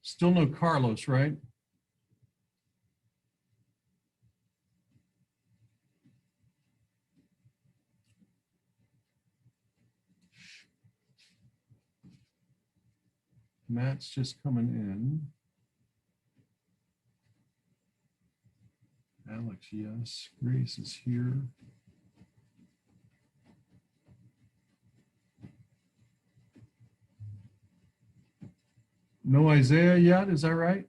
Still no Carlos, right? Matt's just coming in. Alex, yes. Grace is here. No Isaiah yet, is that right?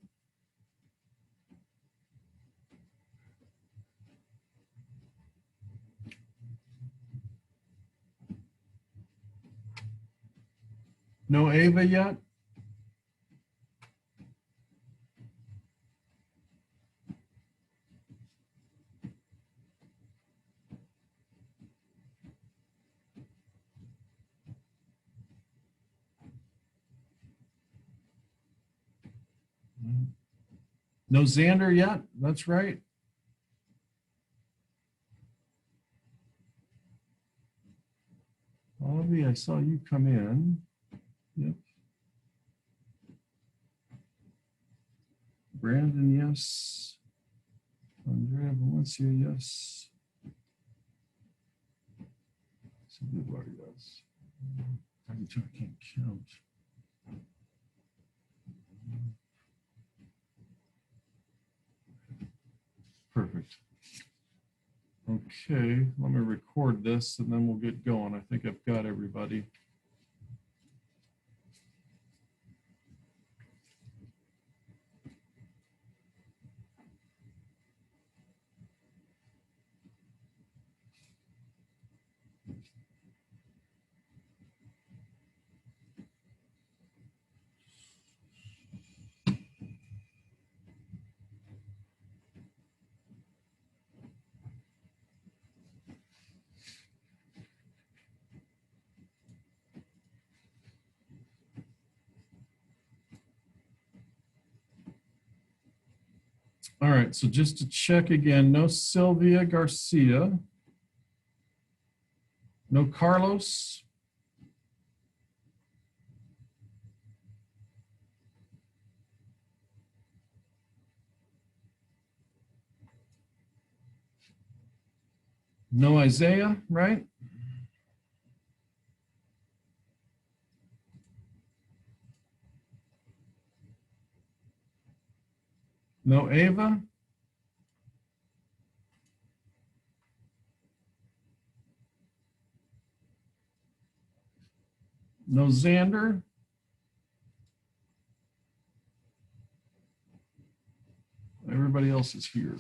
No Ava yet? No Xander yet, that's right. Avi, I saw you come in. Yep. Brandon, yes. Andrea Valencia, yes. Everybody else. I can't count. Perfect. Okay, let me record this and then we'll get going. I think I've got everybody. All right, so just to check again, no Sylvia Garcia, no Carlos, no Isaiah, right? No Ava. No Xander. Everybody else is here.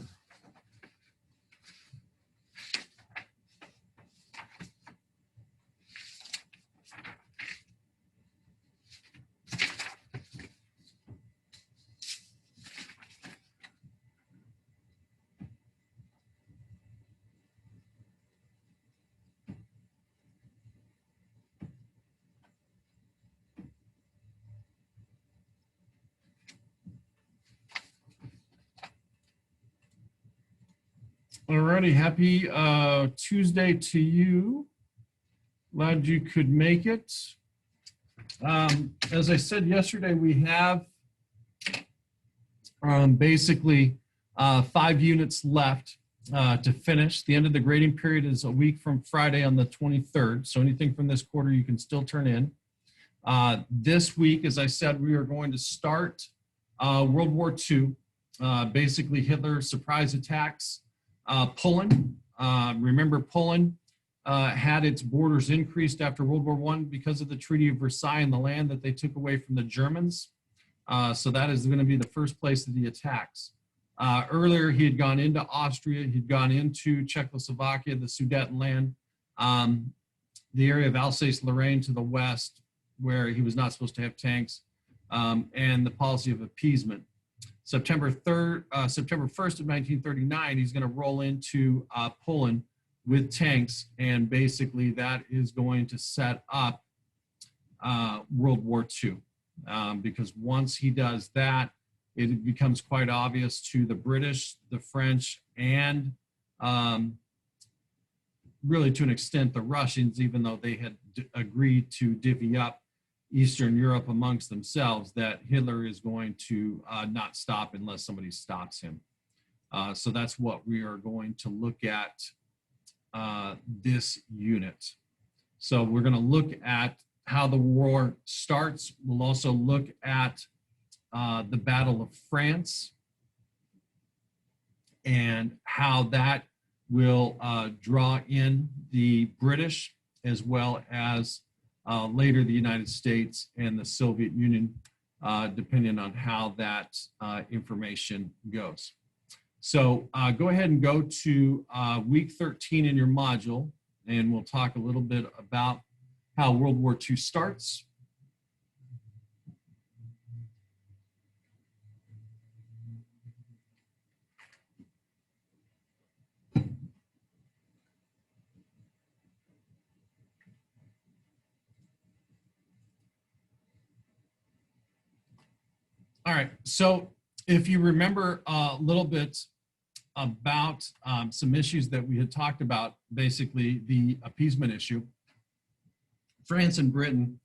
Alrighty, happy Tuesday to you. Glad you could make it. As I said yesterday, we have basically 5 units left to finish. The end of the grading period is a week from Friday on the 23rd. So anything from this quarter you can still turn in. This week, as I said, we are going to start World War II, basically Hitler's surprise attacks. Poland, remember Poland had its borders increased after World War I because of the Treaty of Versailles and the land that they took away from the Germans. So that is going to be the first place that he attacks. Earlier, he had gone into Austria, he'd gone into Czechoslovakia, the Sudetenland, the area of Alsace-Lorraine to the west, where he was not supposed to have tanks, and the policy of appeasement. September 1st of 1939, he's going to roll into Poland with tanks, and basically that is going to set up World War II. Because once he does that, it becomes quite obvious to the British, the French, and really to an extent the Russians, even though they had agreed to divvy up Eastern Europe amongst themselves that Hitler is going to not stop unless somebody stops him. So that's what we are going to look at this unit. So we're going to look at how the war starts. We'll also look at the Battle of France and how that will draw in the British as well as later the United States and the Soviet Union, depending on how that information goes. So go ahead and go to week 13 in your module, and we'll talk a little bit about how World War II starts. All right, so if you remember a little bit about some issues that we had talked about, basically the appeasement issue, France and Britain,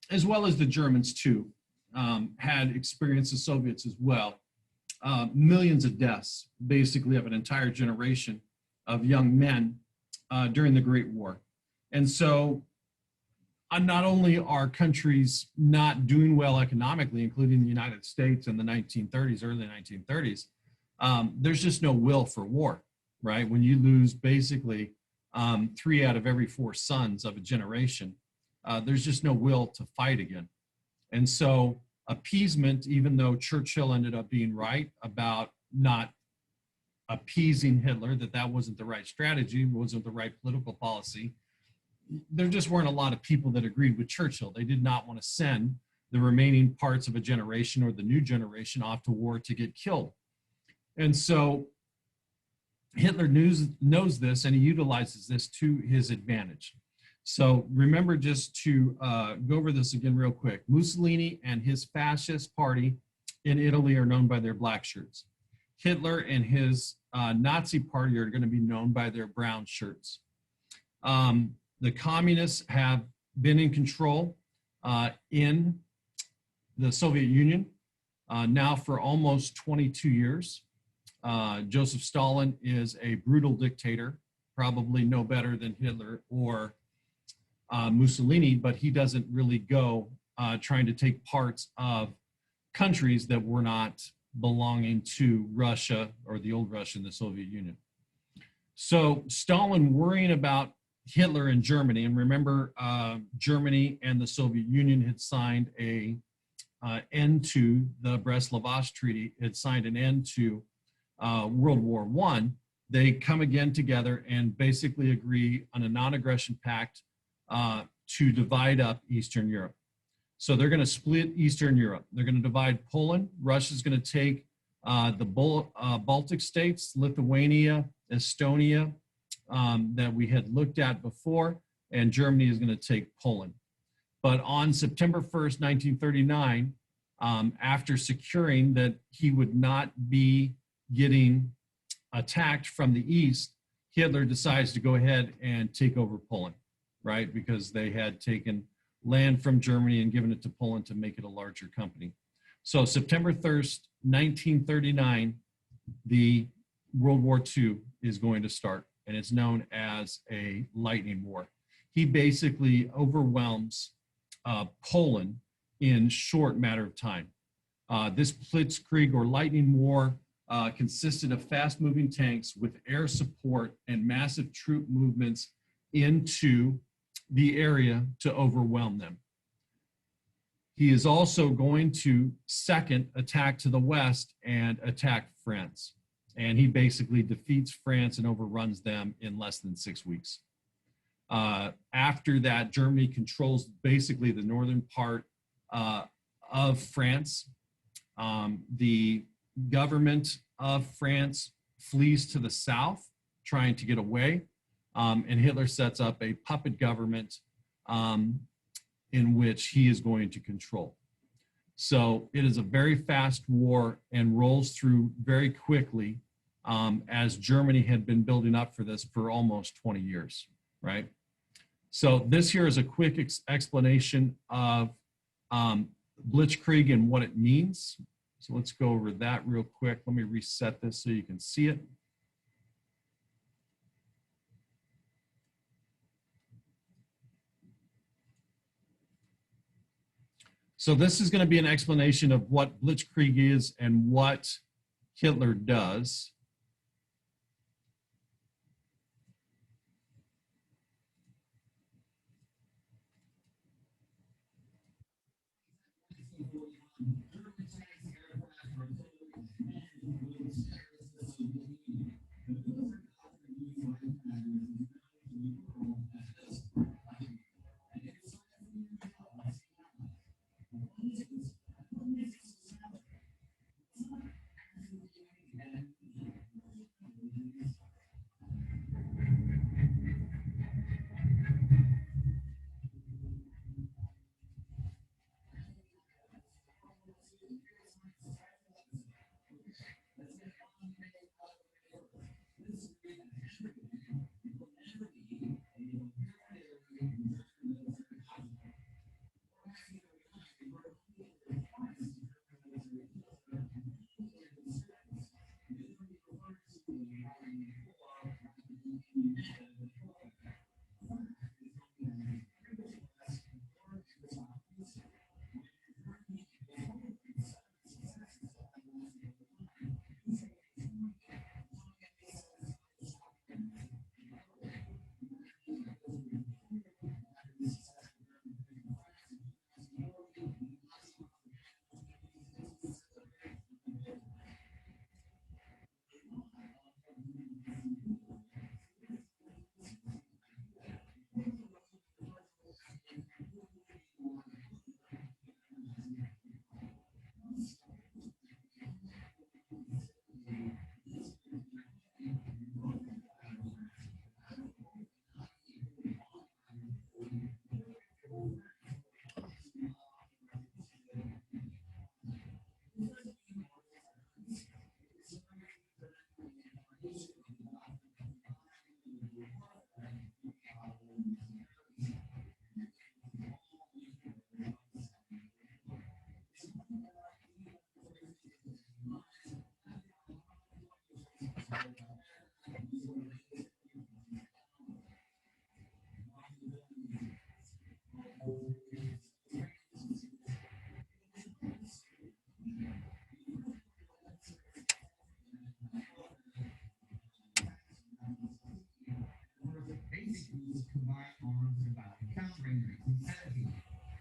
as well as the Germans too, had experienced the Soviets as well. Millions of deaths, basically, of an entire generation of young men during the Great War. And so not only are countries not doing well economically, including the United States in the 1930s, early 1930s, there's just no will for war, right? When you lose basically 3 out of every 4 sons of a generation, there's just no will to fight again. And so appeasement, even though Churchill ended up being right about not appeasing Hitler, that wasn't the right strategy, wasn't the right political policy, there just weren't a lot of people that agreed with Churchill. They did not want to send the remaining parts of a generation or the new generation off to war to get killed. And so Hitler knows this, and he utilizes this to his advantage. So remember, just to go over this again real quick, Mussolini and his fascist party in Italy are known by their black shirts. Hitler and his Nazi party are going to be known by their brown shirts. The communists have been in control in the Soviet Union now for almost 22 years. Joseph Stalin is a brutal dictator, probably no better than Hitler or Mussolini, but he doesn't really go trying to take parts of countries that were not belonging to Russia or the old Russia and the Soviet Union. So Stalin worrying about Hitler and Germany, and remember Germany and the Soviet Union had signed a end to the Brest-Litovsk Treaty, had signed an end to World War I. They come again together and basically agree on a non-aggression pact to divide up Eastern Europe. So they're going to split Eastern Europe. They're going to divide Poland. Russia's going to take the Baltic states, Lithuania, Estonia, that we had looked at before, and Germany is going to take Poland. But on September 1st, 1939, after securing that he would not be getting attacked from the east, Hitler decides to go ahead and take over Poland, right? Because they had taken land from Germany and given it to Poland to make it a larger company. So September 1st, 1939, the World War II is going to start, and it's known as a lightning war. He basically overwhelms Poland in short matter of time. This Blitzkrieg or lightning war consisted of fast-moving tanks with air support and massive troop movements into the area to overwhelm them. He is also going to second attack to the west and attack France. And he basically defeats France and overruns them in less than 6 weeks. After that, Germany controls basically the northern part of France. The government of France flees to the south, trying to get away. And Hitler sets up a puppet government in which he is going to control. So it is a very fast war and rolls through very quickly, as Germany had been building up for this for almost 20 years, right? So this here is a quick explanation of Blitzkrieg and what it means. So let's go over that real quick. Let me reset this so you can see it. So this is going to be an explanation of what Blitzkrieg is and what Hitler does.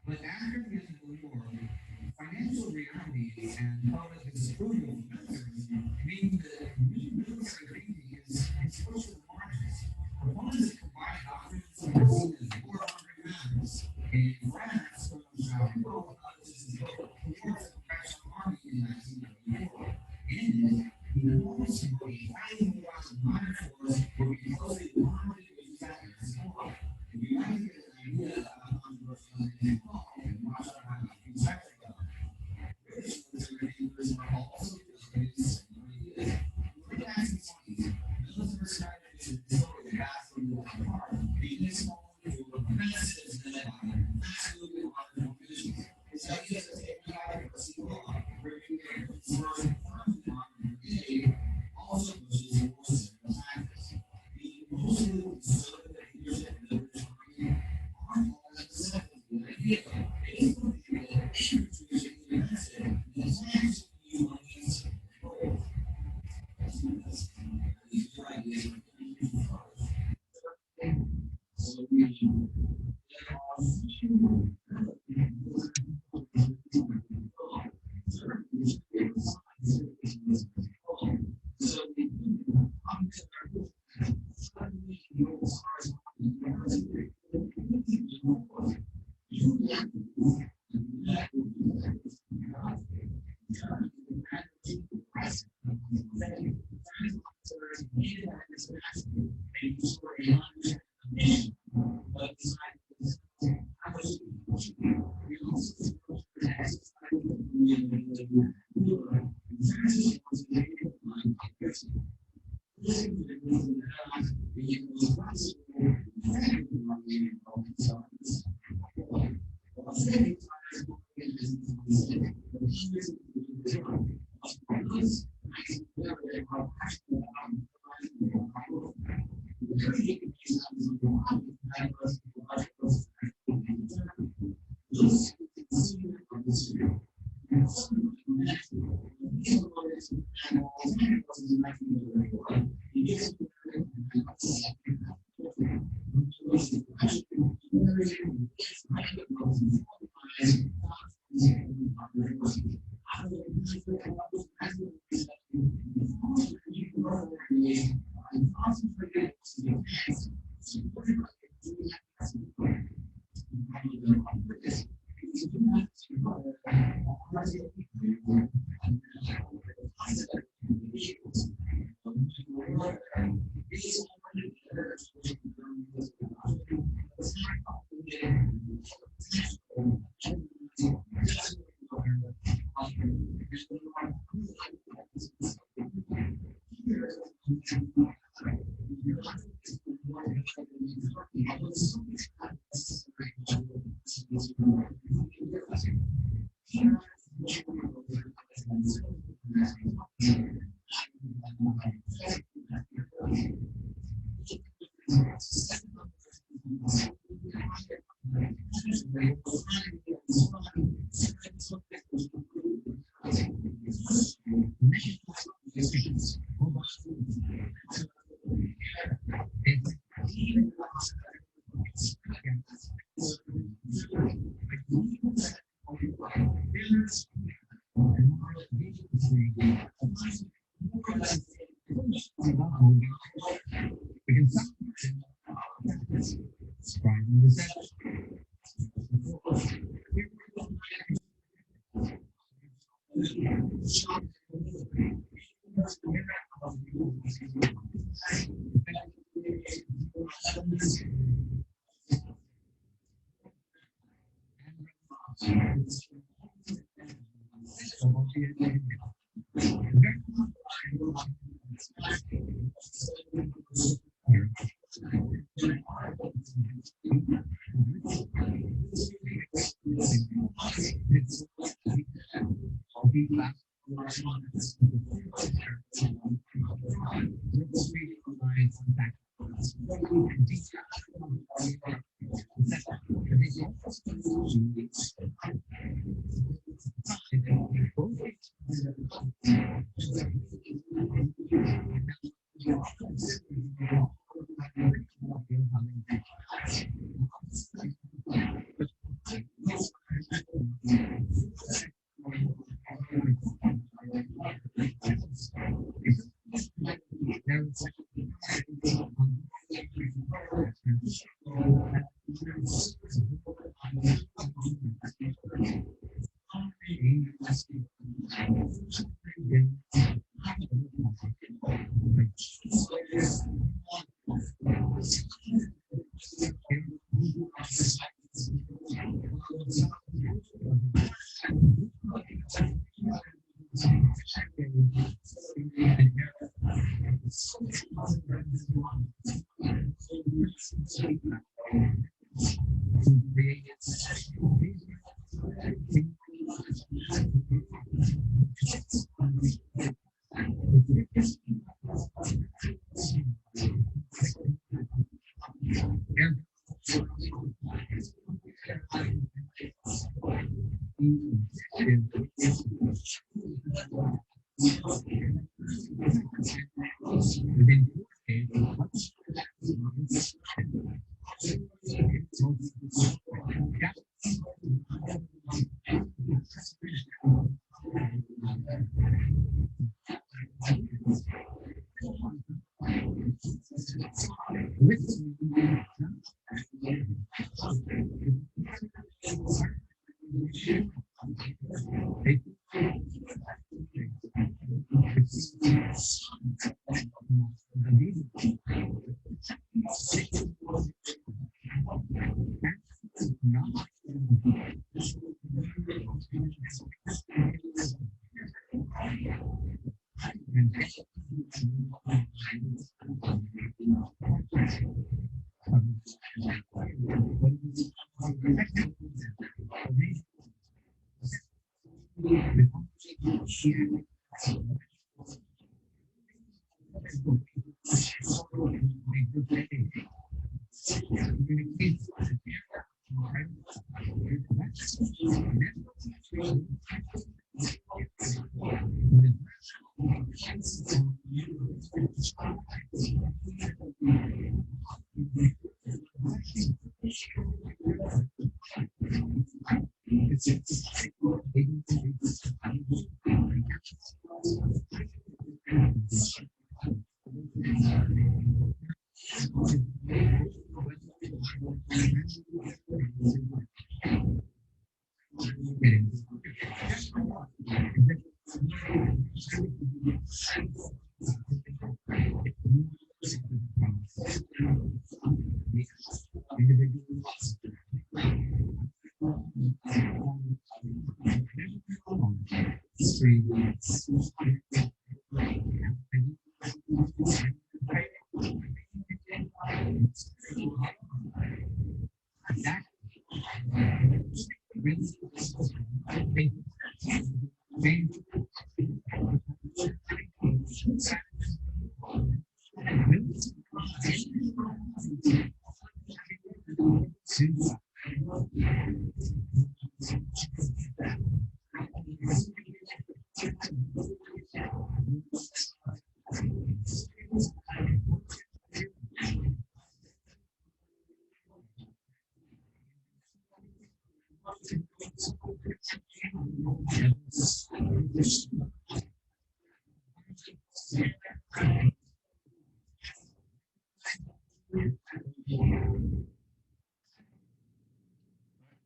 But after the end of the war, financial realities and public disapproval of militarism mean that military thinking is pushed to the margins. Proponents of combined doctrines are seen as war hungry matters. In France, both others is built towards the professional army in 1994. In it, the enormous and highly mobilized minor force will be closely bonded with sectors as well. If you like to get an idea about controversial and watch out how these sectors go. British military leaders are also building similar ideas. In the 1920s, military strategies are slowly vastly moving apart, being small into offensives led by massively large formations. His ideas of taking out a single bringing their first firm brigade also pushes more similar tactics. The mostly conservative leadership of the British Army aren't always accepting the idea. They believe that infantry should be defensive and tanks should be on the offensive. These two ideas are completely opposed. So we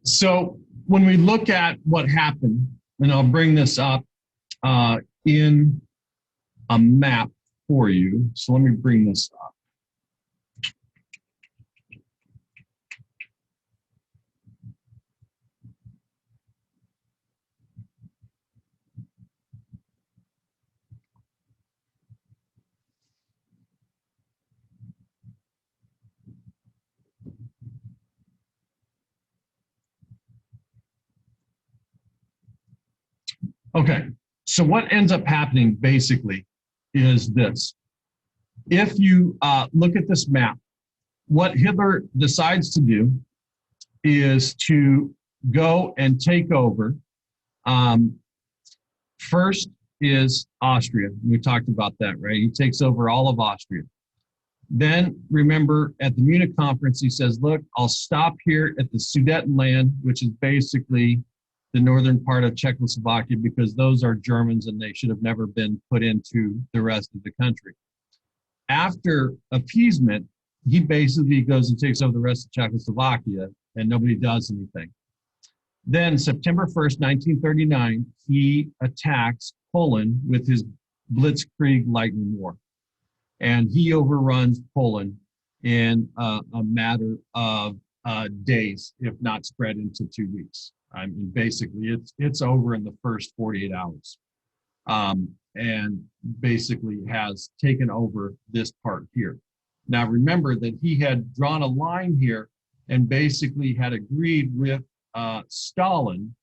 So when we look at what happened, and I'll bring this up in a map for you. So let me bring this up. Okay, so what ends up happening basically is this. If you look at this map, what Hitler decides to do is to go and take over. First is Austria. We talked about that, right? He takes over all of Austria. Then remember at the Munich conference, he says, look, I'll stop here at the Sudetenland, which is basically the northern part of Czechoslovakia, because those are Germans and they should have never been put into the rest of the country. After appeasement, he basically goes and takes over the rest of Czechoslovakia and nobody does anything. Then September 1st, 1939, he attacks Poland with his Blitzkrieg lightning war. And he overruns Poland in a matter of days, if not spread into 2 weeks. I mean, basically, it's over in the first 48 hours. And basically has taken over this part here. Now, remember that he had drawn a line here and basically had agreed with Stalin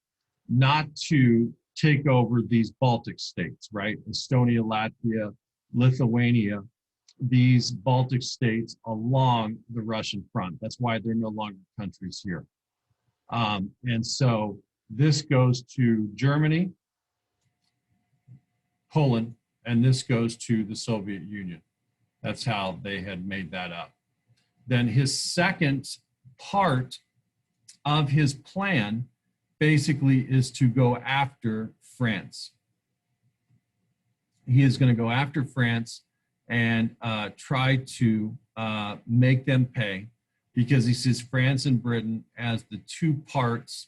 not to take over these Baltic states, right? Estonia, Latvia, Lithuania, these Baltic states along the Russian front. That's why they're no longer countries here. And so this goes to Germany, Poland, and this goes to the Soviet Union. That's how they had made that up. Then his second part of his plan basically is to go after France. He is going to go after France and try to make them pay, because he sees France and Britain as the two parts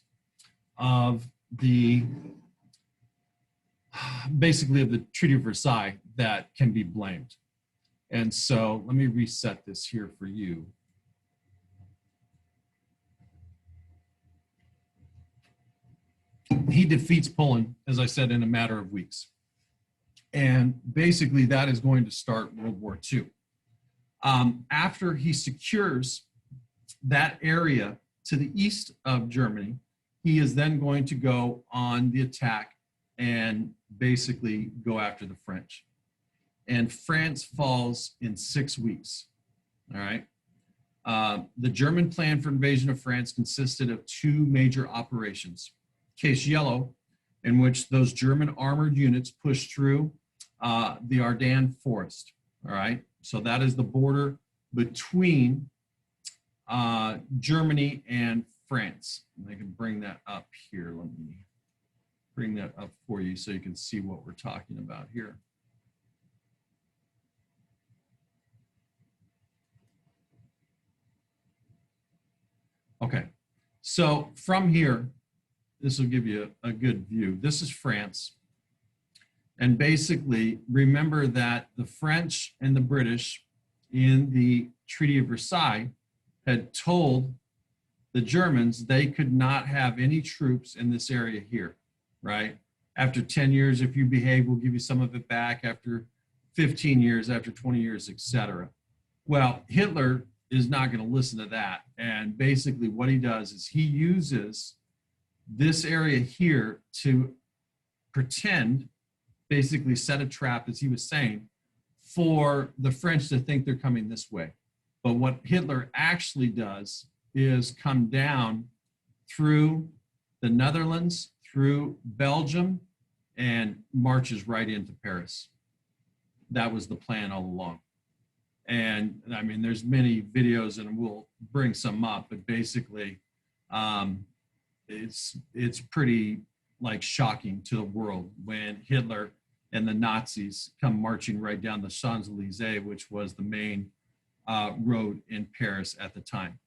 of the, basically of the Treaty of Versailles that can be blamed. And so let me reset this here for you. He defeats Poland, as I said, in a matter of weeks. And basically that is going to start World War II. After he secures that area to the east of Germany, he is then going to go on the attack and basically go after the French. And France falls in 6 weeks, all right? The German plan for invasion of France consisted of two major operations. Case Yellow, in which those German armored units pushed through the Ardennes forest, all right? So that is the border between Germany and France. And I can bring that up here. Let me bring that up for you so you can see what we're talking about here. So from here, this will give you a good view. This is France. And basically, remember that the French and the British in the Treaty of Versailles had told the Germans they could not have any troops in this area here, right? After 10 years, if you behave, we'll give you some of it back. After 15 years, after 20 years, etc. Well, Hitler is not going to listen to that. And basically what he does is he uses this area here to pretend, basically set a trap, as he was saying, for the French to think they're coming this way. But what Hitler actually does is come down through the Netherlands, through Belgium, and marches right into Paris. That was the plan all along. And I mean, there's many videos, and we'll bring some up, but basically, it's pretty like shocking to the world when Hitler and the Nazis come marching right down the Champs-Elysees, which was the main road in Paris at the time.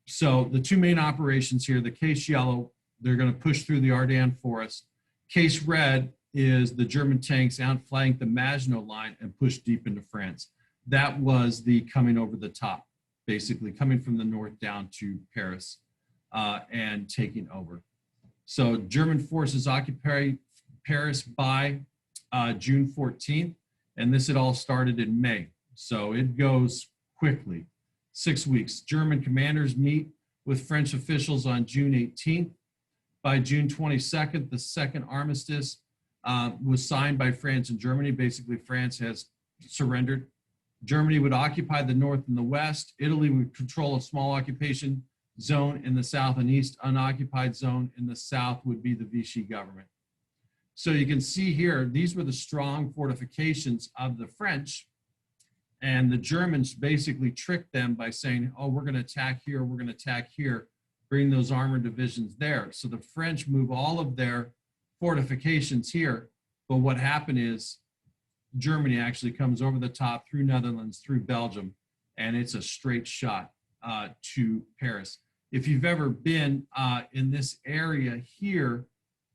So the two main operations here, the case yellow, they're going to push through the Ardennes forest. Case red is the German tanks outflank the Maginot line and push deep into France. That was the coming over the top, basically coming from the north down to Paris and taking over. So German forces occupy Paris by June 14th, and this had all started in May. So it goes quickly, 6 weeks. German commanders meet with French officials on June 18th. By June 22nd, the second armistice was signed by France and Germany. Basically, France has surrendered. Germany would occupy the north and the west. Italy would control a small occupation zone in the south and east. Unoccupied zone in the south would be the Vichy government. So you can see here, these were the strong fortifications of the French. And the Germans basically tricked them by saying, oh, we're going to attack here, we're going to attack here, bring those armored divisions there. So the French move all of their fortifications here. But what happened is Germany actually comes over the top through Netherlands, through Belgium, and it's a straight shot to Paris. If you've ever been in this area here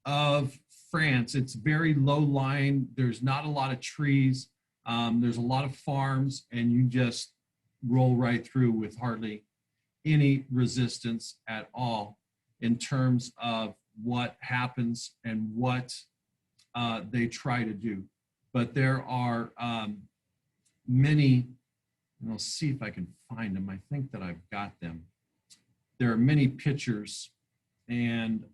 of France, it's very low lying. There's not a lot of trees. There's a lot of farms, and you just roll right through with hardly any resistance at all in terms of what happens and what they try to do. But there are many, and I'll see if I can find them. I think that I've got them. There are many pictures and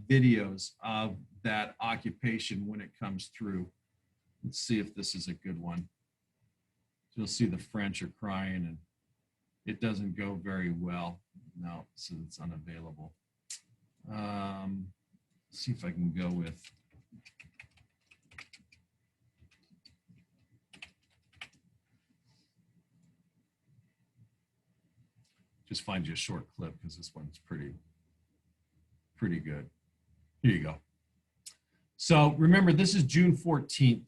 videos of that occupation when it comes through. Let's see if this is a good one. You'll see the French are crying, and it doesn't go very well. No, so it's unavailable. See if I can go with. Just find you a short clip because this one's pretty good. Here you go. So remember, this is June 14th.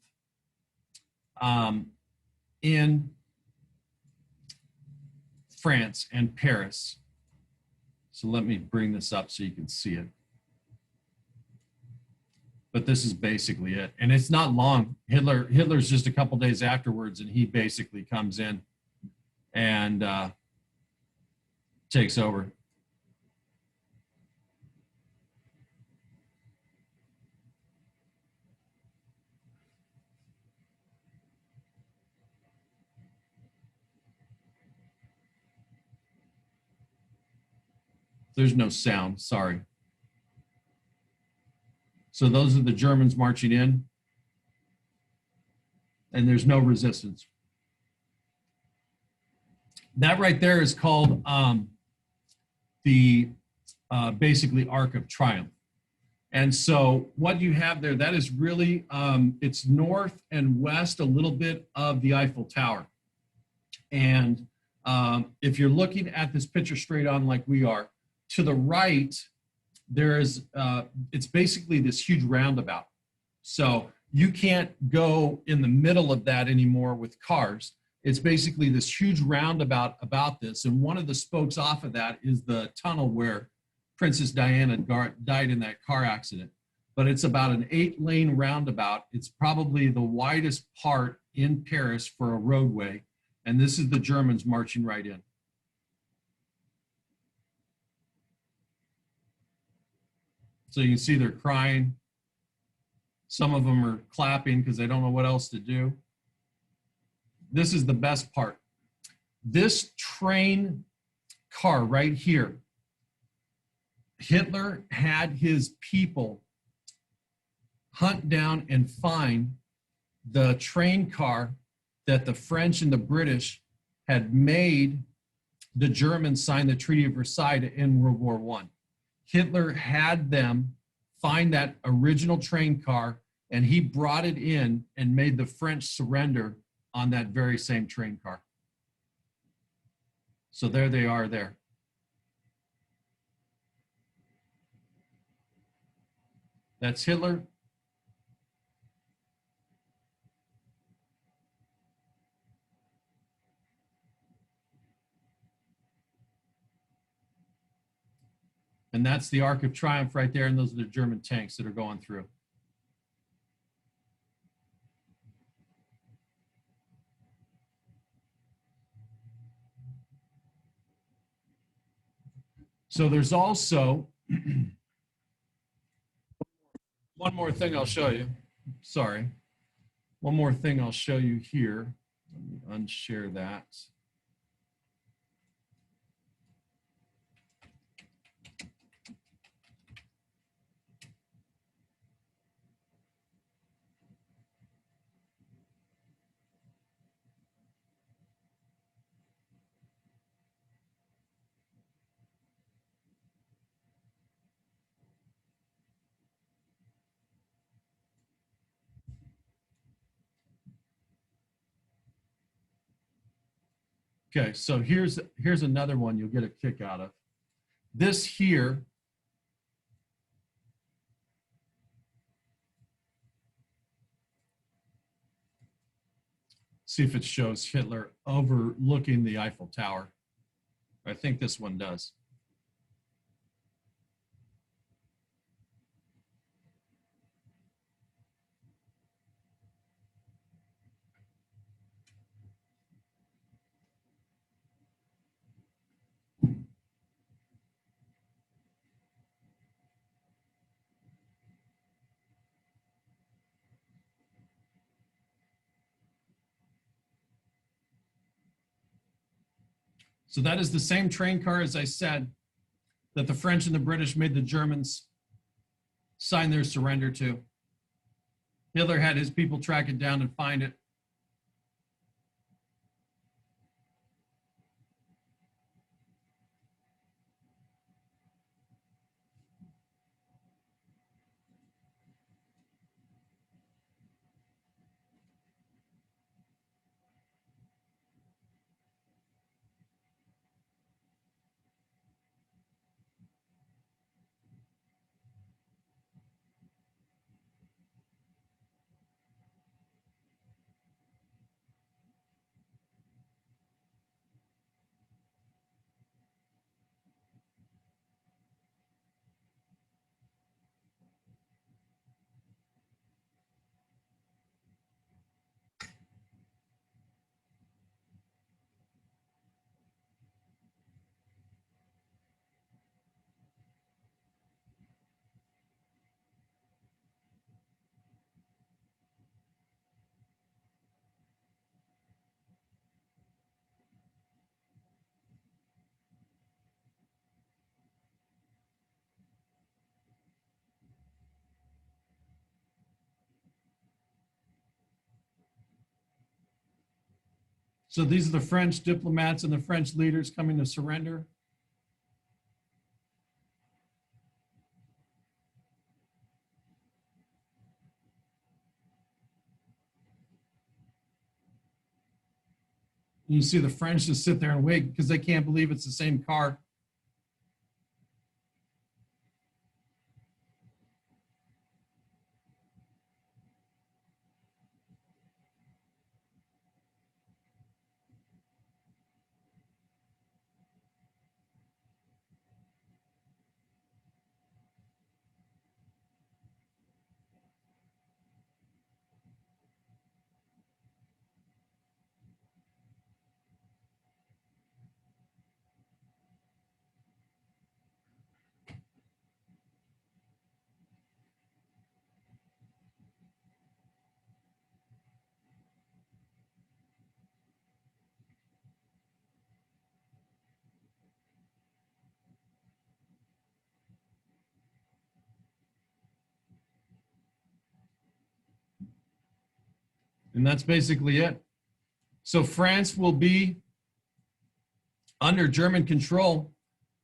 In France and Paris. So let me bring this up so you can see it. But this is basically it. And it's not long. Hitler's just a couple days afterwards, and he basically comes in and takes over. There's no sound, sorry. So those are the Germans marching in, and there's no resistance. That right there is called the basically Arc of Triumph. And so what you have there, that is really, it's north and west a little bit of the Eiffel Tower. And if you're looking at this picture straight on like we are, to the right, there's, it's basically this huge roundabout. So you can't go in the middle of that anymore with cars. It's basically this huge roundabout about this. And one of the spokes off of that is the tunnel where Princess Diana died in that car accident. But it's about an 8-lane roundabout. It's probably the widest part in Paris for a roadway. And this is the Germans marching right in. So you can see they're crying. Some of them are clapping because they don't know what else to do. This is the best part. This train car right here, Hitler had his people hunt down and find the train car that the French and the British had made the Germans sign the Treaty of Versailles to end World War I. Hitler had them find that original train car, and he brought it in and made the French surrender on that very same train car. So there they are there. That's Hitler. And that's the Arc of Triumph right there, and those are the German tanks that are going through. So there's also one more thing I'll show you. Sorry. One more thing I'll show you here. Let me unshare that. Okay, so here's another one you'll get a kick out of. This here see if it shows Hitler overlooking the Eiffel Tower. I think this one does. So that is the same train car, as I said, that the French and the British made the Germans sign their surrender to. Hitler had his people track it down and find it. So these are the French diplomats and the French leaders coming to surrender. And you see the French just sit there and wait because they can't believe it's the same car. And that's basically it. So France will be under German control,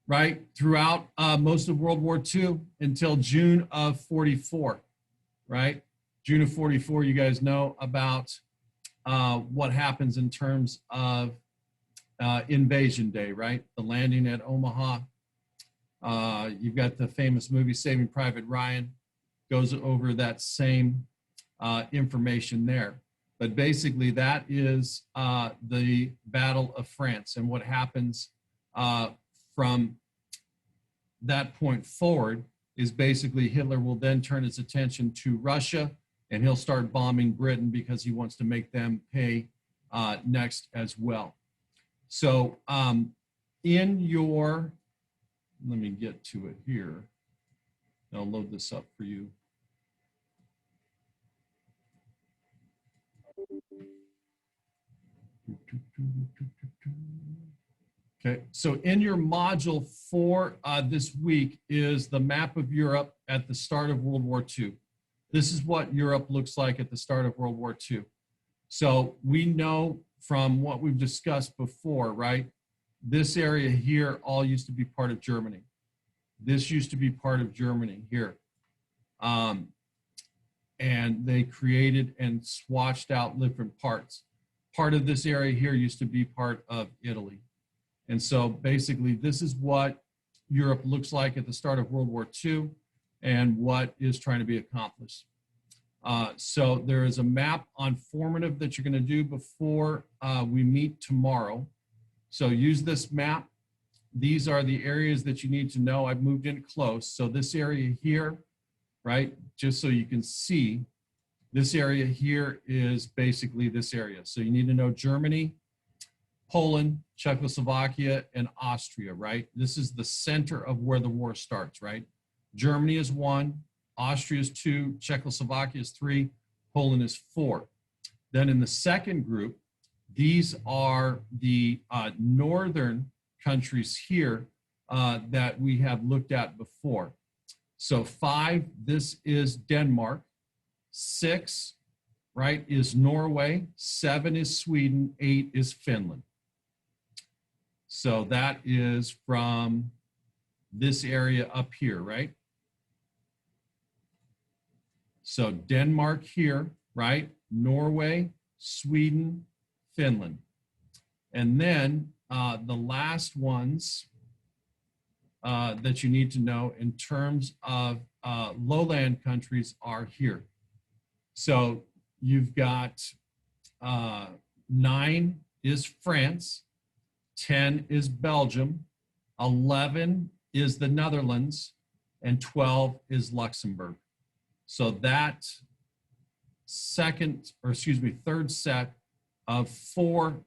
right, throughout most of World War II until June of 44, right? June of 44, you guys know about what happens in terms of Invasion Day, right? The landing at Omaha. You've got the famous movie Saving Private Ryan, goes over that same information there. But basically, that is the Battle of France. And what happens from that point forward is basically Hitler will then turn his attention to Russia, and he'll start bombing Britain because he wants to make them pay next as well. So in your, let me get to it here. I'll load this up for you. Okay, so in your module for this week is the map of Europe at the start of World War II. This is what Europe looks like at the start of World War II. So we know from what we've discussed before, right? This area here all used to be part of Germany. This used to be part of Germany here. And they created and swatched out different parts. Part of this area here used to be part of Italy. And so basically this is what Europe looks like at the start of World War II and what is trying to be accomplished. So there is a map on formative that you're going to do before we meet tomorrow. So use this map. These are the areas that you need to know. I've moved in close. So this area here, right, just so you can see, this area here is basically this area. So you need to know Germany, Poland, Czechoslovakia, and Austria, right? This is the center of where the war starts, right? Germany is 1, Austria is 2, Czechoslovakia is 3, Poland is 4. Then in the second group, these are the northern countries here that we have looked at before. So 5, this is Denmark. 6, right, is Norway. 7 is Sweden. 8 is Finland. So that is from this area up here, right? So Denmark here, right? Norway, Sweden, Finland. And then the last ones that you need to know in terms of lowland countries are here. So you've got 9 is France, 10 is Belgium, 11 is the Netherlands, and 12 is Luxembourg. So that third set of 4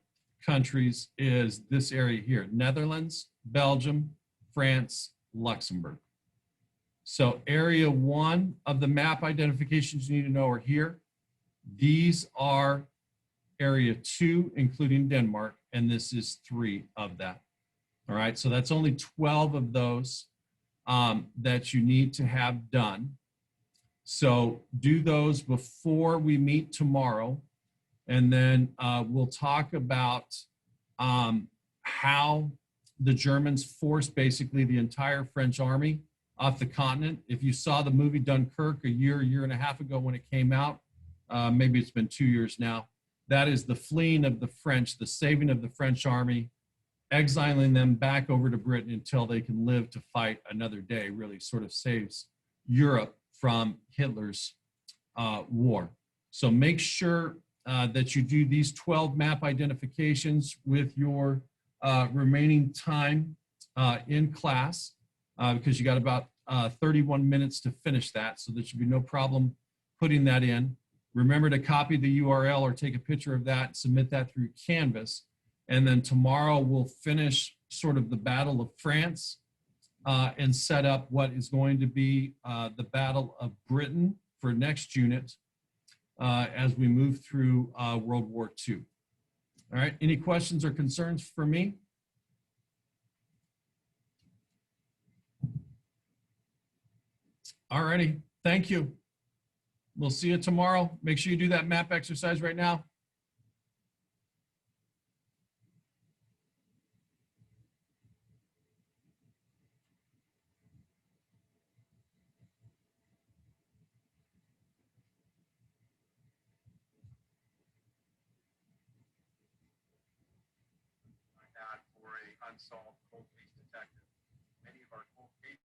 countries is this area here: Netherlands, Belgium, France, Luxembourg. So area 1 of the map identifications you need to know are here. These are area 2, including Denmark, and this is 3 of that. All right, so that's only 12 of those that you need to have done. So do those before we meet tomorrow, and then we'll talk about how the Germans forced basically the entire French army off the continent. If you saw the movie Dunkirk a year and a half ago when it came out, maybe it's been 2 years now, that is the fleeing of the French, the saving of the French army, exiling them back over to Britain until they can live to fight another day. Really sort of saves Europe from Hitler's war. So make sure that you do these 12 map identifications with your remaining time in class, because you got about 31 minutes to finish that, so there should be no problem putting that in. Remember to copy the URL or take a picture of that, submit that through Canvas, and then tomorrow we'll finish sort of the Battle of France and set up what is going to be the Battle of Britain for next unit as we move through World War II. All right, any questions or concerns for me? All righty, thank you. We'll see you tomorrow. Make sure you do that map exercise right now. For a unsolved cold case detective. Many of our cold cases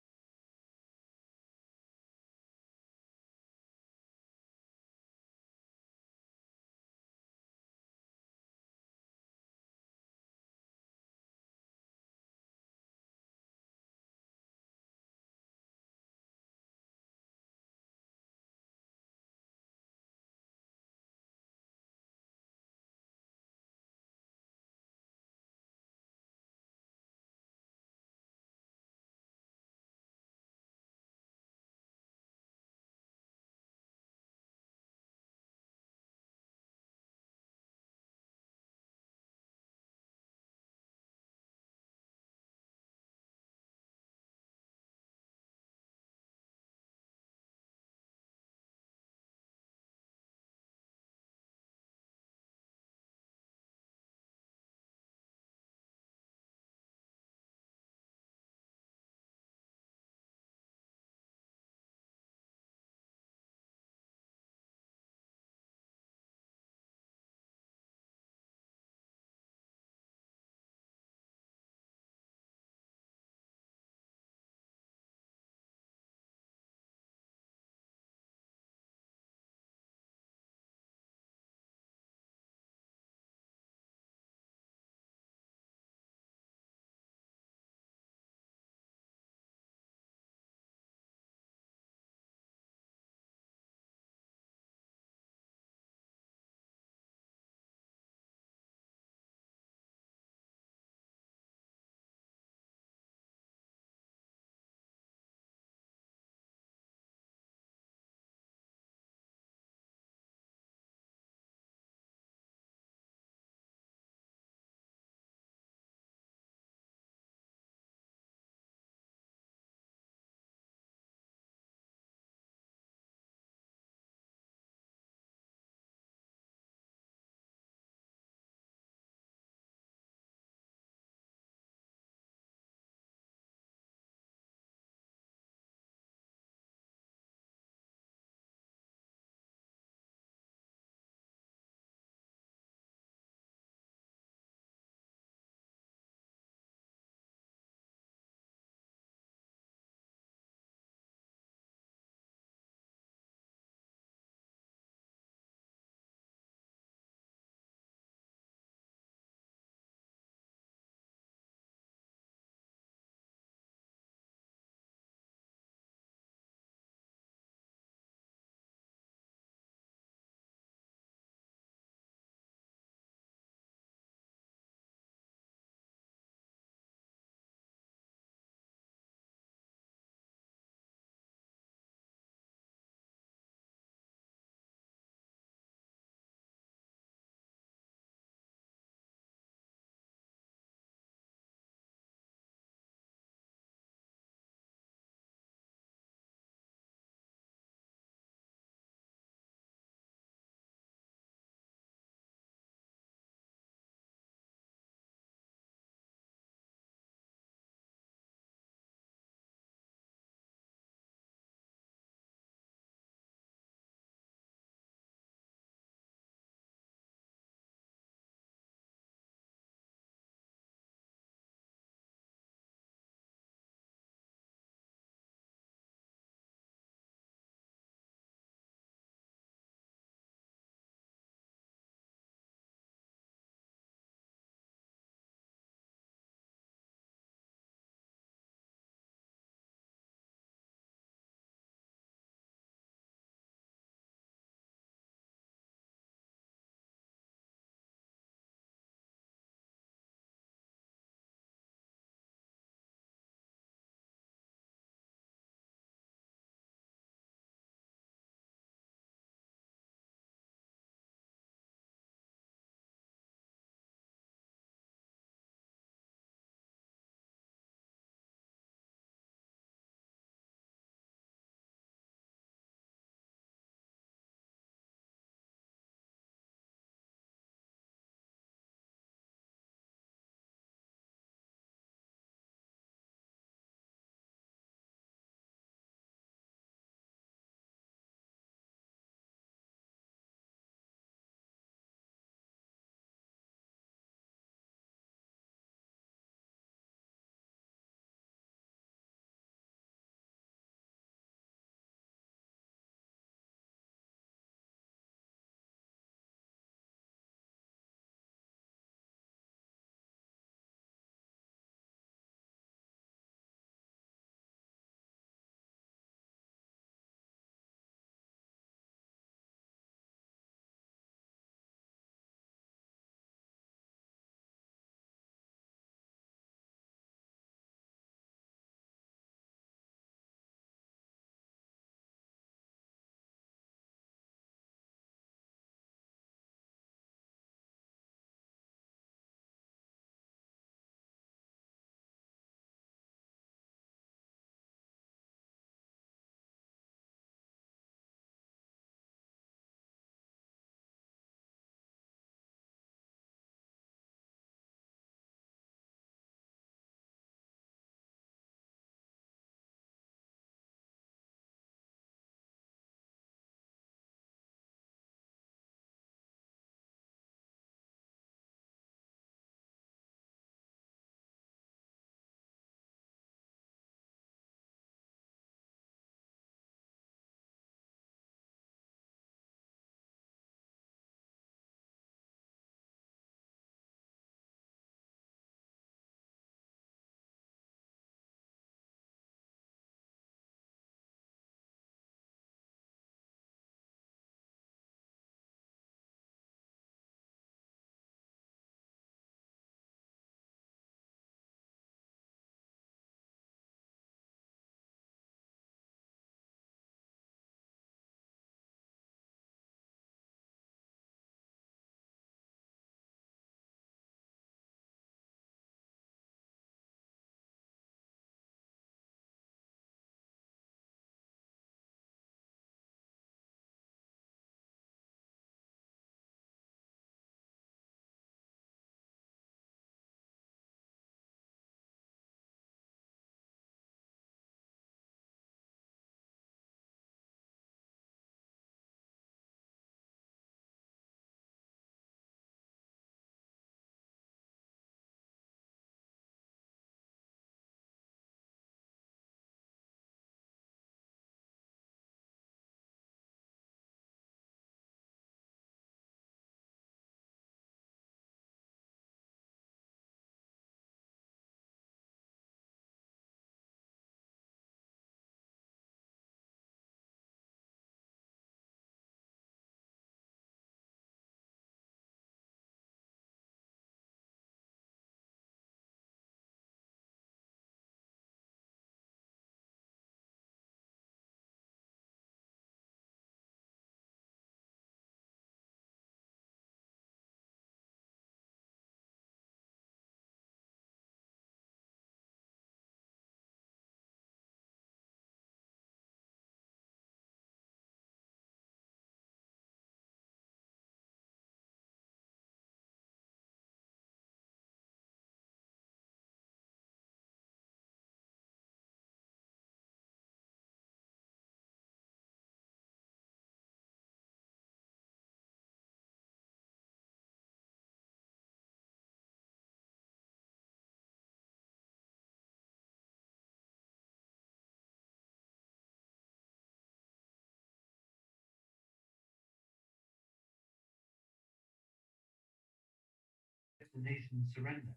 the nation's surrender,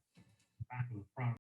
Battle of France.